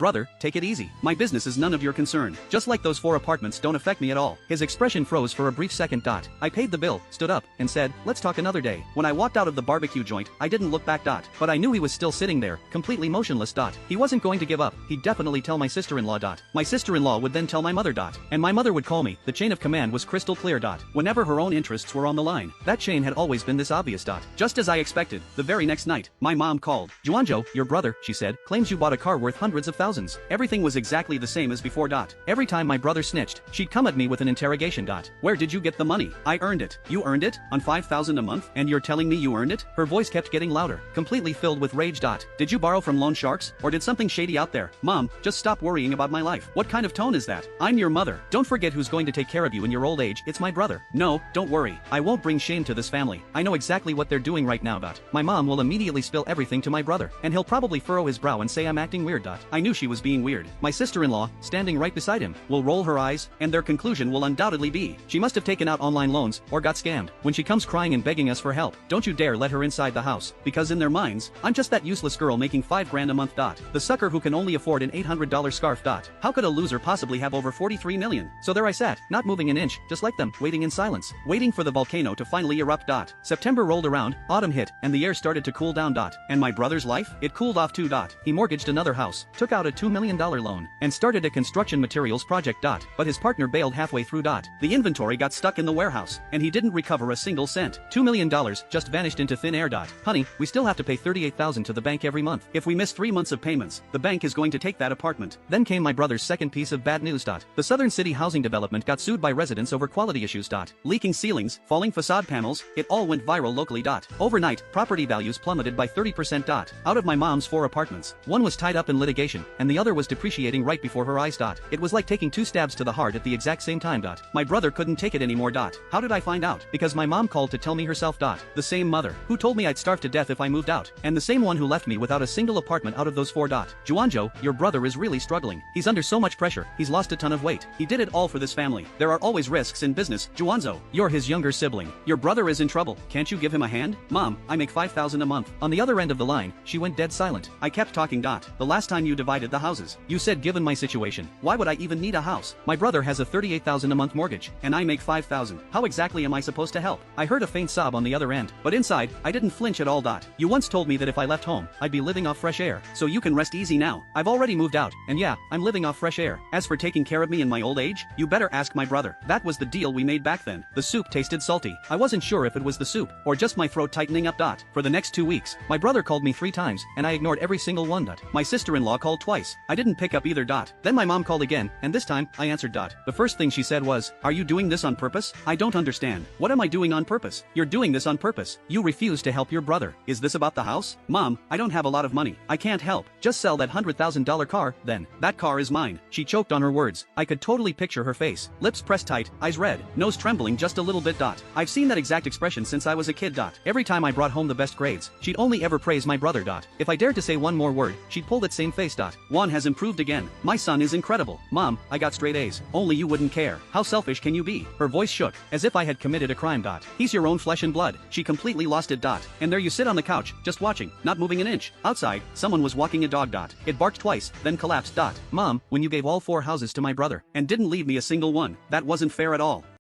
Brother, take it easy. My business is none of your concern. Just like those 4 apartments don't affect me at all. His expression froze for a brief second. I paid the bill, stood up, and said, let's talk another day. When I walked out of the barbecue joint, I didn't look back. But I knew he was still sitting there, completely motionless. He wasn't going to give up. He'd definitely tell my sister-in-law. My sister-in-law would then tell my mother. And my mother would call me. The chain of command was crystal clear. Whenever her own interests were on the line. That chain had always been this obvious. Just as I expected, the very next night, my mom called. Juanjo, your brother, she said, claims you bought a car worth hundreds of thousands. Everything was exactly the same as before. Every time my brother snitched, she'd come at me with an interrogation. Where did you get the money? I earned it. You earned it? On $5,000 a month? And you're telling me you earned it? Her voice kept getting louder, completely filled with rage. Did you borrow from loan sharks? Or did something shady out there? Mom, just stop worrying about my life. What kind of tone is that? I'm your mother. Don't forget who's going to take care of you in your old age. It's my brother. No, don't worry. I won't bring shame to this family. I know exactly what they're doing right now. My mom will immediately spill everything to my brother, and he'll probably furrow his brow and say I'm acting weird. I knew she was being weird. My sister-in-law, standing right beside him, will roll her eyes, and their conclusion will undoubtedly be, she must have taken out online loans, or got scammed. When she comes crying and begging us for help, don't you dare let her inside the house, because in their minds, I'm just that useless girl making $5 grand a month. The sucker who can only afford an $800 scarf. How could a loser possibly have over 43 million? So there I sat, not moving an inch, just like them, waiting in silence, waiting for the volcano to finally erupt. September rolled around, autumn hit, and the air started to cool down. And my brother's life? It cooled off too. He mortgaged another house, took out a $2 million loan, and started a construction materials project. But his partner bailed halfway through. The inventory got stuck in the warehouse, and he didn't recover a single cent. $2 million just vanished into thin air. Honey, we still have to pay $38,000 to the bank every month. If we miss 3 months of payments, the bank is going to take that apartment. Then came my brother's second piece of bad news. The Southern City Housing Development got sued by residents over quality issues. Leaking ceilings, falling facade panels, it all went viral locally. Overnight, property values plummeted by 30%. Out of my mom's 4 apartments, one was tied up in litigation, and the other was depreciating right before her eyes. It was like taking 2 stabs to the heart at the exact same time. My brother couldn't take it anymore. How did I find out? Because my mom called to tell me herself. The same mother who told me I'd starve to death if I moved out, and the same one who left me without a single apartment out of those 4. Juanjo, your brother is really struggling. He's under so much pressure. He's lost a ton of weight. He did it all for this family. There are always risks in business. Juanjo, you're his younger sibling. Your brother is in trouble. Can't you give him a hand? Mom, I make $5,000 a month. On the other end of the line, she went dead silent. I kept talking. The last time you divided the houses, you said given my situation, why would I even need a house? My brother has a $38,000 a month mortgage, and I make $5,000. How exactly am I supposed to help? I heard a faint sob on the other end, but inside, I didn't flinch at all. You once told me that if I left home, I'd be living off fresh air, so you can rest easy now. I've already moved out, and yeah, I'm living off fresh air. As for taking care of me in my old age, you better ask my brother. That was the deal we made back then. The soup tasted salty. I wasn't sure if it was the soup, or just my throat tightening up. For the next 2 weeks, my brother called me 3 times, and I ignored every single one. My sister-in-law called twice. I didn't pick up either. Then my mom called again, and this time, I answered. The first thing she said was, are you doing this on purpose? I don't understand. What am I doing on purpose? You're doing this on purpose. You refuse to help your brother. Is this about the house? Mom, I don't have a lot of money. I can't help. Just sell that $100,000 car, then. That car is mine. She choked on her words. I could totally picture her face. Lips pressed tight, eyes red, nose trembling just a little bit. I've seen that exact expression since I was a kid. Every time I brought home the best grades, she'd only ever praise my brother. If I dared to say one more word, she'd pull that same face. Juan has improved again. My son is incredible. Mom, I got straight A's. Only you wouldn't care. How selfish can you be? Her voice shook, as if I had committed a crime. He's your own flesh and blood. She completely lost it. And there you sit on the couch, just watching, not moving an inch. Outside, someone was walking a dog. It barked twice, then collapsed. Mom, when you gave all 4 houses to my brother, and didn't leave me a single one, that wasn't fair at all.